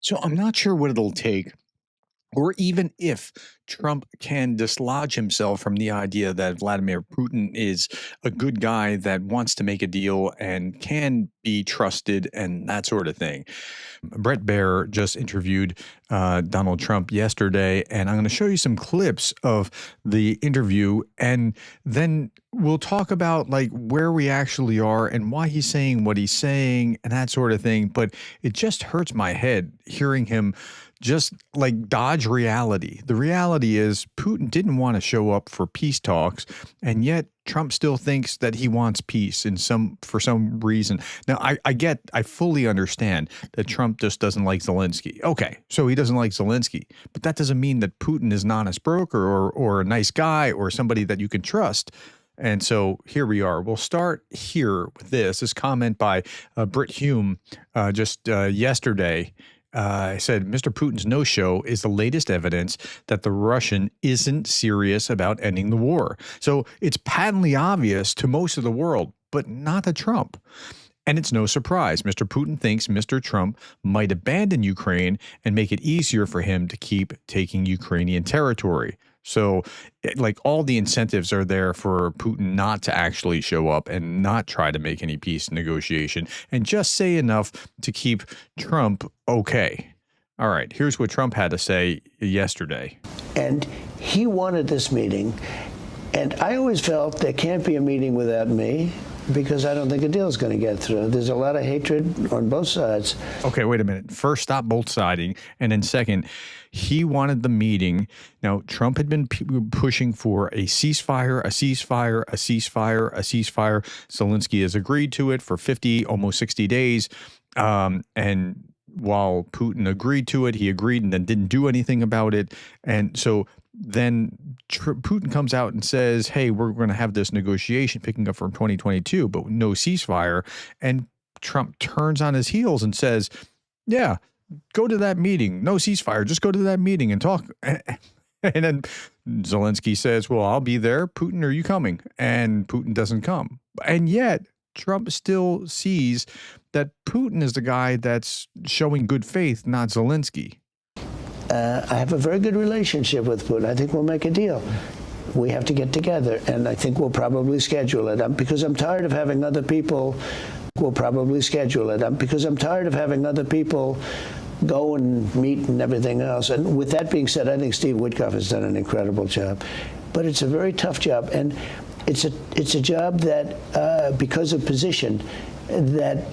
So I'm not sure what it'll take, or even if Trump can dislodge himself from the idea that Vladimir Putin is a good guy that wants to make a deal and can be trusted and that sort of thing. Brett Baer just interviewed Donald Trump yesterday, and I'm going to show you some clips of the interview, and then we'll talk about like where we actually are and why he's saying what he's saying and that sort of thing. But it just hurts my head hearing him just like dodge reality. The reality is Putin didn't want to show up for peace talks, and yet Trump still thinks that he wants peace for some reason. Now, I fully understand that Trump just doesn't like Zelensky. Okay, so he doesn't like Zelensky, but that doesn't mean that Putin is an honest broker or a nice guy or somebody that you can trust. And so here we are. We'll start here with this comment by Britt Hume just yesterday. I said, Mr. Putin's no-show is the latest evidence that the Russian isn't serious about ending the war. So it's patently obvious to most of the world, but not to Trump. And it's no surprise. Mr. Putin thinks Mr. Trump might abandon Ukraine and make it easier for him to keep taking Ukrainian territory. So like all the incentives are there for Putin not to actually show up and not try to make any peace negotiation and just say enough to keep Trump okay. All right, here's what Trump had to say yesterday. And he wanted this meeting. And I always felt there can't be a meeting without me, because I don't think a deal is going to get through. There's a lot of hatred on both sides. Okay, wait a minute. First, stop both siding. And then second, he wanted the meeting. Now, Trump had been pushing for a ceasefire, a ceasefire, a ceasefire, a ceasefire. Zelensky has agreed to it for 50, almost 60 days. And while Putin agreed to it, he agreed and then didn't do anything about it. And so then Putin comes out and says, hey, we're going to have this negotiation picking up from 2022, but no ceasefire. And Trump turns on his heels and says, yeah, go to that meeting. No ceasefire. Just go to that meeting and talk. And then Zelensky says, well, I'll be there. Putin, are you coming? And Putin doesn't come. And yet Trump still sees that Putin is the guy that's showing good faith, not Zelensky. I have a very good relationship with Putin. I think we'll make a deal. We have to get together, and I think we'll probably schedule it. Because I'm tired of having other people. We'll probably schedule it. Because I'm tired of having other people go and meet and everything else. And with that being said, I think Steve Witkoff has done an incredible job. But it's a very tough job, and it's a job that, because of position, that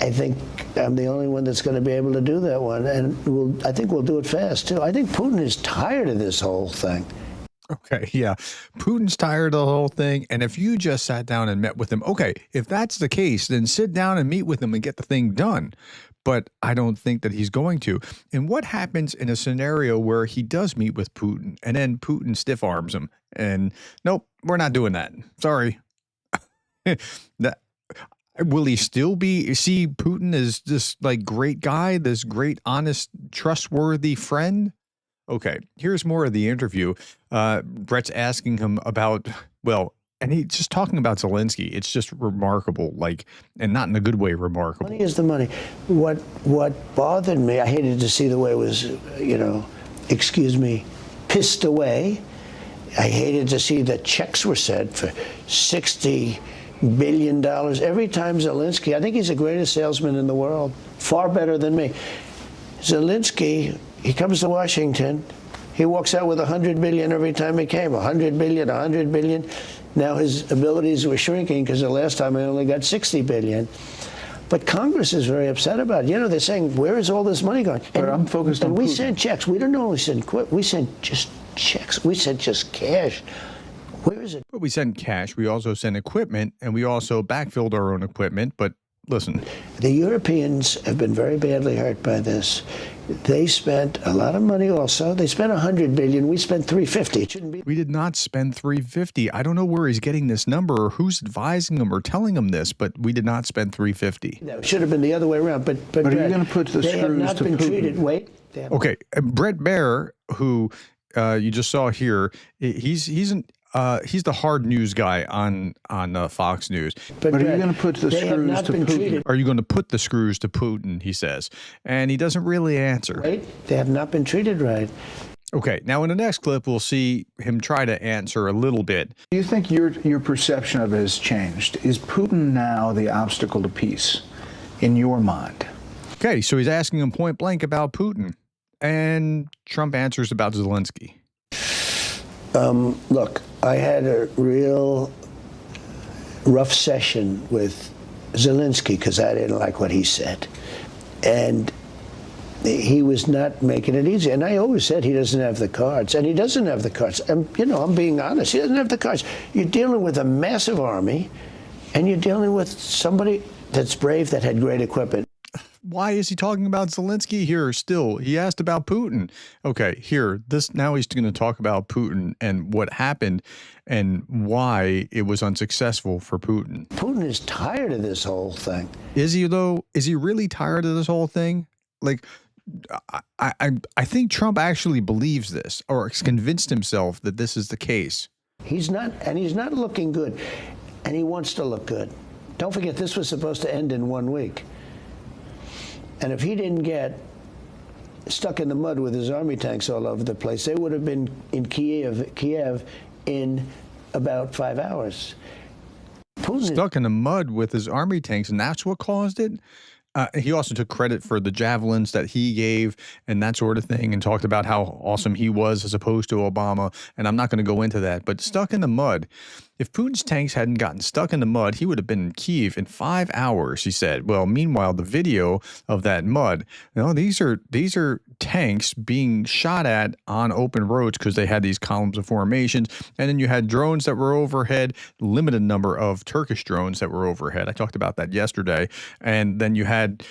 I think I'm the only one that's going to be able to do that one. And I think we'll do it fast, too. I think Putin is tired of this whole thing. Okay, yeah. Putin's tired of the whole thing. And if you just sat down and met with him, okay, if that's the case, then sit down and meet with him and get the thing done. But I don't think that he's going to. And what happens in a scenario where he does meet with Putin and then Putin stiff arms him? And nope, we're not doing that. Sorry. Will he still see Putin as this like great guy, this great, honest, trustworthy friend? Okay, here's more of the interview. Brett's asking him about, well, and he's just talking about Zelensky. It's just remarkable, like, and not in a good way remarkable. Money is the money. What bothered me, I hated to see the way it was, excuse me, pissed away. I hated to see that checks were sent for $60 billion. Every time Zelensky, I think he's the greatest salesman in the world, far better than me. Zelensky, he comes to Washington, he walks out with $100 billion every time he came, $100 billion, $100 billion. Now his abilities were shrinking because the last time he only got $60 billion. But Congress is very upset about it. They're saying, where is all this money going? But I'm focused on Putin. And we sent checks. We don't only send we sent just checks. We sent just cash. Where is it? But we sent cash. We also sent equipment, and we also backfilled our own equipment. But listen. The Europeans have been very badly hurt by this. They spent a lot of money also. They spent $100 billion. We spent $350. It shouldn't be. We did not spend $350. I don't know where he's getting this number or who's advising him or telling him this, but we did not spend $350. No, it should have been the other way around. But are you going to put the they screws have not to been Putin? treated. Wait. Okay, Brett Baer, who you just saw here, he's He's the hard news guy on Fox News. But are you going to put the screws to Putin? Are you going to put the screws to Putin? He says, and he doesn't really answer. Right? They have not been treated right. Okay, now in the next clip, we'll see him try to answer a little bit. Do you think your perception of it has changed? Is Putin now the obstacle to peace in your mind? Okay, so he's asking him point blank about Putin, and Trump answers about Zelensky. Look, I had a real rough session with Zelensky because I didn't like what he said. And he was not making it easy. And I always said he doesn't have the cards. And he doesn't have the cards. And, you know, I'm being honest. He doesn't have the cards. You're dealing with a massive army, and you're dealing with somebody that's brave, that had great equipment. Why is he talking about Zelensky here still? He asked about Putin. Okay, now he's going to talk about Putin and what happened and why it was unsuccessful for Putin. Putin is tired of this whole thing. Is he, though? Is he really tired of this whole thing? Like, I think Trump actually believes this, or has convinced himself that this is the case. He's not, and he's not looking good, and he wants to look good. Don't forget, this was supposed to end in 1 week. And if he didn't get stuck in the mud with his army tanks all over the place, they would have been in Kiev in about 5 hours. Putin stuck in the mud with his army tanks, and that's what caused it? He also took credit for the javelins that he gave and that sort of thing, and talked about how awesome he was as opposed to Obama. And I'm not going to go into that, but stuck in the mud. If Putin's tanks hadn't gotten stuck in the mud, he would have been in Kyiv in 5 hours, he said. Well, meanwhile, the video of that mud, these are tanks being shot at on open roads because they had these columns of formations. And then you had drones that were overhead, limited number of Turkish drones that were overhead. I talked about that yesterday. And then you had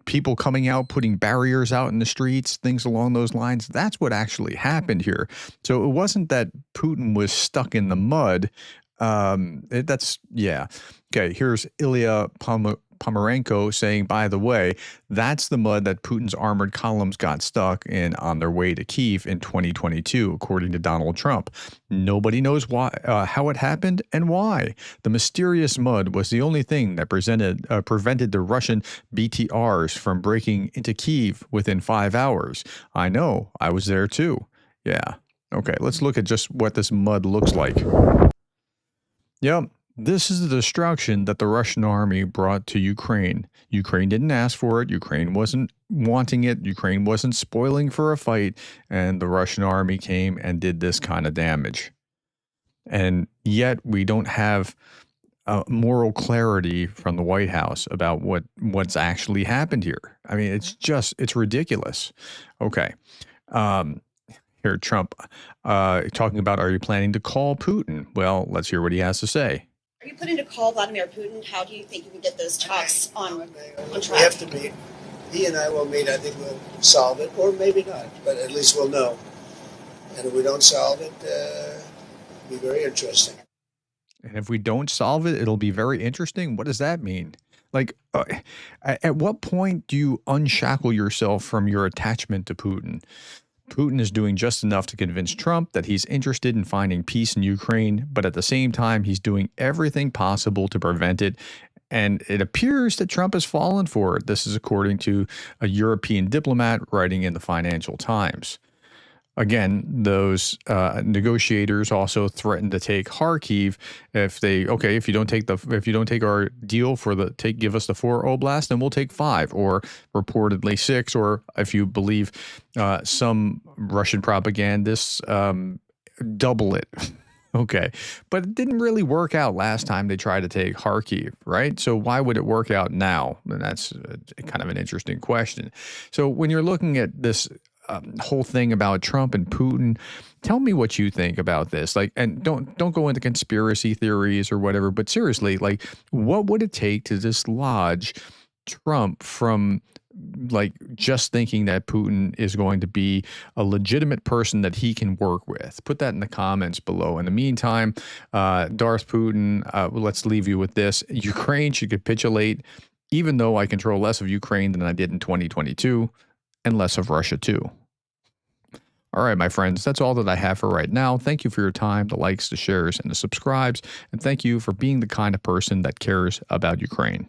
people coming out, putting barriers out in the streets, things along those lines. That's what actually happened here. So it wasn't that Putin was stuck in the mud. Okay, here's Ilya Pomerenko saying, by the way, that's the mud that Putin's armored columns got stuck in on their way to Kyiv in 2022, according to Donald Trump. Nobody knows why, how it happened and why. The mysterious mud was the only thing that prevented the Russian BTRs from breaking into Kyiv within 5 hours. I know, I was there too. Yeah. Okay, let's look at just what this mud looks like. Yep, this is the destruction that the Russian army brought to Ukraine. Ukraine didn't ask for it. Ukraine wasn't wanting it. Ukraine wasn't spoiling for a fight. And the Russian army came and did this kind of damage. And yet we don't have moral clarity from the White House about what's actually happened here. I mean, it's ridiculous. Okay. Here, Trump talking about, are you planning to call Putin? Well, let's hear what he has to say. Are you planning to call Vladimir Putin? How do you think you can get those talks on track? We have to meet. He and I will meet. I think we'll solve it, or maybe not, but at least we'll know. And if we don't solve it, it'll be very interesting. And if we don't solve it, it'll be very interesting? What does that mean? Like, at what point do you unshackle yourself from your attachment to Putin? Putin is doing just enough to convince Trump that he's interested in finding peace in Ukraine, but at the same time, he's doing everything possible to prevent it. And it appears that Trump has fallen for it. This is according to a European diplomat writing in the Financial Times. Again, those negotiators also threatened to take Kharkiv if you don't take our deal give us the 4 oblasts, then we'll take 5, or reportedly 6, or if you believe some Russian propagandists, double it. Okay, but it didn't really work out last time they tried to take Kharkiv, right? So why would it work out now? And that's kind of an interesting question. So when you're looking at this whole thing about Trump and Putin, tell me what you think about this. Like, and don't go into conspiracy theories or whatever, but seriously, like, what would it take to dislodge Trump from like just thinking that Putin is going to be a legitimate person that he can work with? Put that in the comments below. In the meantime, Darth Putin, let's leave you with this. Ukraine should capitulate, even though I control less of Ukraine than I did in 2022, and less of Russia too. All right, my friends, that's all that I have for right now. Thank you for your time, the likes, the shares, and the subscribes, and thank you for being the kind of person that cares about Ukraine.